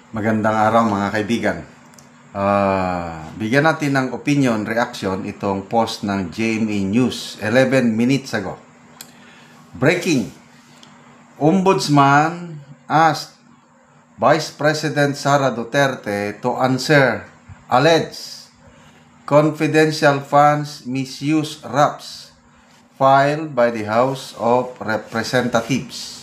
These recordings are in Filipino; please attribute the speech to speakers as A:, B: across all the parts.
A: Magandang araw mga kaibigan. Bigyan natin ng opinion, reaction itong post ng GMA News 11 minutes ago. Breaking. Ombudsman asked Vice President Sara Duterte to answer alleged confidential funds misuse raps filed by the House of Representatives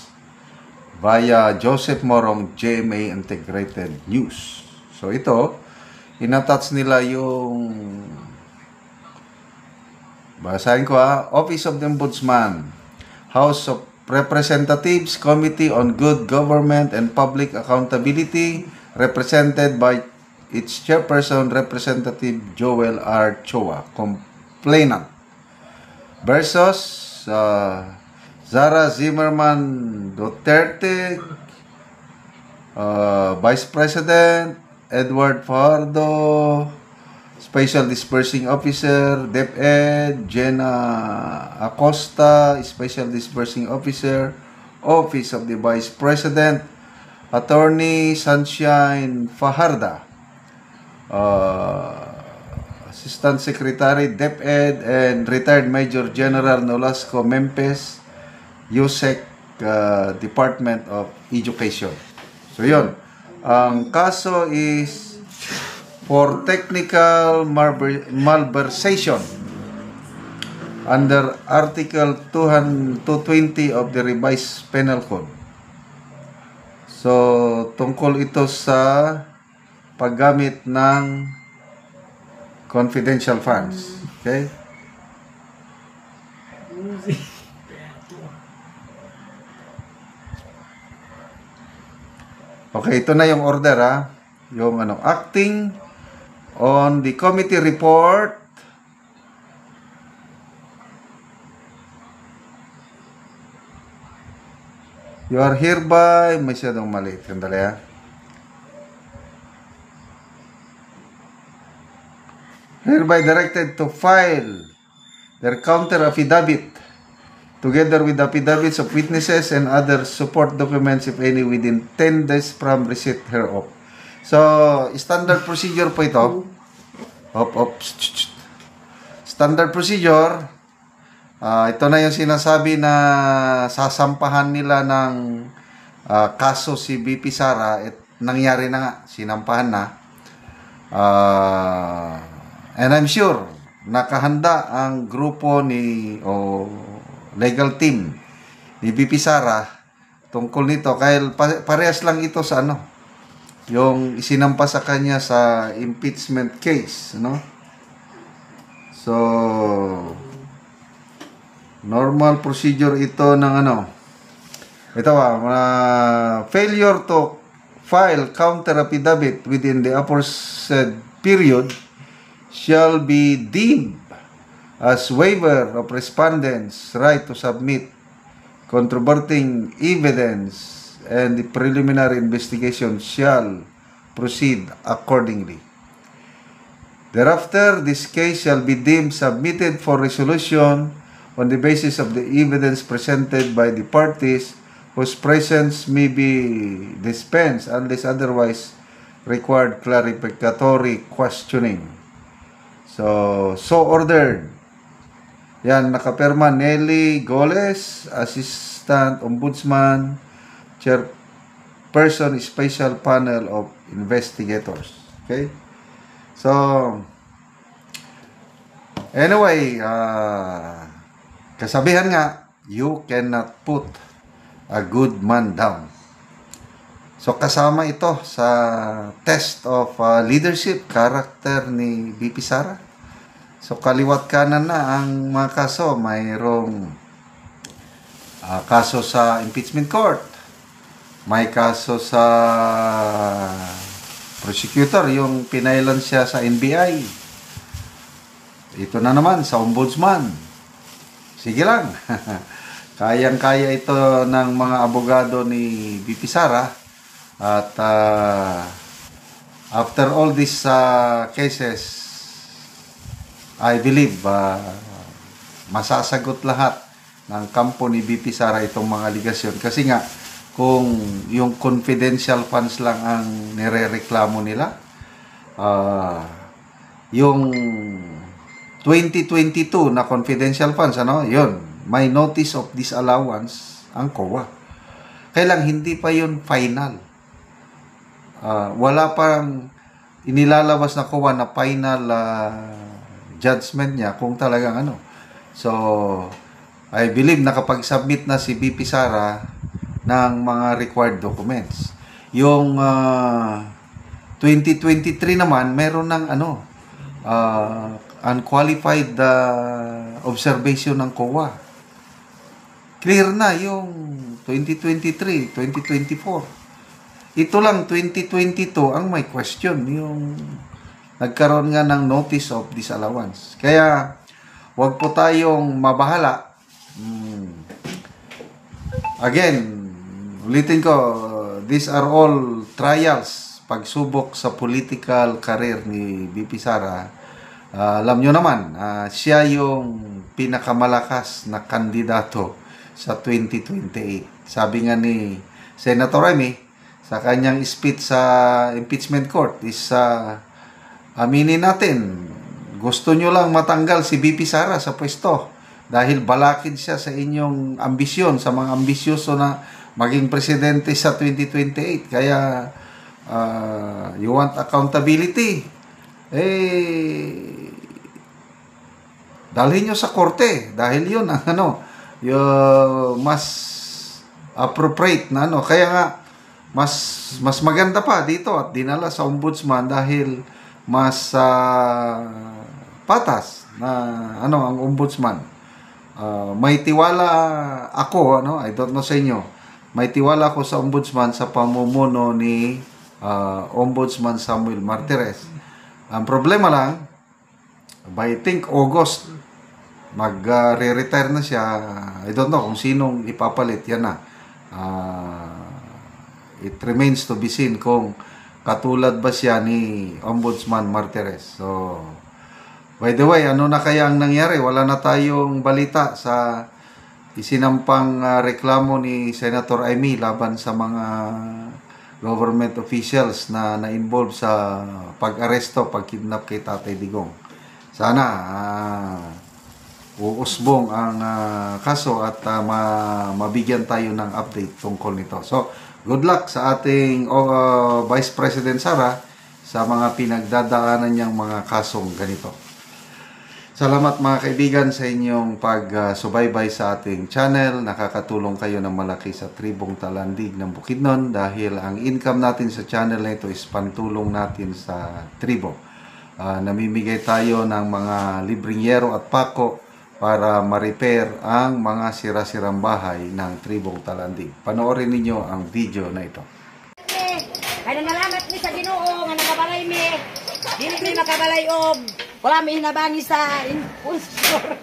A: via Joseph Morong, GMA Integrated News. So ito, inattach nila yung, basahin ko Office of the Ombudsman, House of Representatives Committee on Good Government and Public Accountability, represented by its chairperson, Representative Joel R. Choa, complainant, versus Sara Zimmerman Duterte, Vice President Edward Fajardo, Special Disbursing Officer DepEd Jenna Acosta, Special Disbursing Officer Office of the Vice President Attorney Sunshine Fajarda, Assistant Secretary DepEd and Retired Major General Nolasco Mempes, USEC Department of Education. So yun, ang kaso is for technical malversation under Article 220 of the Revised Penal Code. So tungkol ito sa paggamit ng confidential funds. Okay? Okay, ito na yung order yung acting on the committee report you are hereby, masyadong maliit. Sandali hereby directed to file their counter affidavit together with affidavits of witnesses and other support documents, if any, within 10 days from receipt hereof. So, standard procedure po ito. Standard procedure. Ito na yung sinasabi na sasampahan nila ng kaso si BP Sara. Nangyari na nga. Sinampahan na. And I'm sure, nakahanda ang grupo legal team ni BP Sara tungkol nito. Kaya parehas lang ito sa yung isinampa sa kanya sa impeachment case, So, normal procedure ito ng ito failure to file counter affidavit within the aforesaid period shall be deemed as waiver of respondents' right to submit controverting evidence, and the preliminary investigation shall proceed accordingly. Thereafter, this case shall be deemed submitted for resolution on the basis of the evidence presented by the parties whose presence may be dispensed unless otherwise required clarificatory questioning. So ordered. Yan, nakapirma Nelly Goles, Assistant Ombudsman, Chairperson, Special Panel of Investigators. Okay? So, anyway, kasabihan nga, you cannot put a good man down. So, kasama ito sa test of leadership, character ni BP Sara. So, kaliwat kanan na ang mga kaso. Mayroong kaso sa impeachment court. May kaso sa prosecutor, yung pinailan siya sa NBI. Ito na naman sa ombudsman. Sige lang. Kayang-kaya ito ng mga abogado ni BP Sara. At after all these cases, I believe masasagot lahat ng kampo ni BP Sara itong mga aligasyon. Kasi nga, kung yung confidential funds lang ang nirereklamo nila. Yung 2022 na confidential funds, yun, may notice of disallowance ang COA. Kailang hindi pa yun final. Wala parang inilalabas na COA na final judgment niya kung talagang So, I believe nakapag-submit na si BP Sara ng mga required documents. Yung 2023 naman, meron ng unqualified observation ng COA. Clear na yung 2023, 2024. Ito lang, 2022, ang may question, yung nagkaroon nga ng notice of disallowance. Kaya, wag po tayong mabahala. Again, ulitin ko, these are all trials, pagsubok sa political career ni BP Sara. Alam nyo naman, siya yung pinakamalakas na kandidato sa 2028. Sabi nga ni Senator Remy, sa kanyang speech sa impeachment court is aminin natin, gusto nyo lang matanggal si BP Sara sa pwesto dahil balakid siya sa inyong ambisyon, sa mga ambisyoso na maging presidente sa 2028. Kaya you want accountability, dalhin nyo sa korte dahil yun ang yung mas appropriate na kaya nga mas maganda pa dito at dinala sa ombudsman dahil mas patas na ang ombudsman. May tiwala ako, I don't know sa inyo, may tiwala ako sa ombudsman sa pamumuno ni Ombudsman Samuel Martires. Ang problema lang, by I think August, mag-re-retire na siya. I don't know kung sinong ipapalit, yan na. It remains to be seen kung katulad ba siya ni Ombudsman Martires. So, by the way, ano na kaya ang nangyari? Wala na tayong balita sa isinampang reklamo ni Senator Amy laban sa mga government officials na na-involve sa pag-aresto, pag-kidnap kay Tatay Digong. Sana uusbong ang kaso at mabigyan tayo ng update tungkol nito. So, good luck sa ating Vice President Sara sa mga pinagdadaanan niyang mga kasong ganito. Salamat mga kaibigan sa inyong pagsubaybay sa ating channel. Nakakatulong kayo ng malaki sa Tribong Talandig ng Bukidnon dahil ang income natin sa channel na ito is pantulong natin sa tribo. Namimigay tayo ng mga libreng yero at pako para ma-repair ang mga sira-sirang bahay ng Tribong Talandig. Panoorin ninyo ang video na ito.
B: Kaya nalamat ni sa Ginoo nga nakabalay mi. Dili mi makabalay og wala mi hinabangi sa impulsor.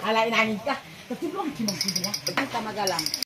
B: Ala inangin ka. Katulong kimong sila. Kita magalang.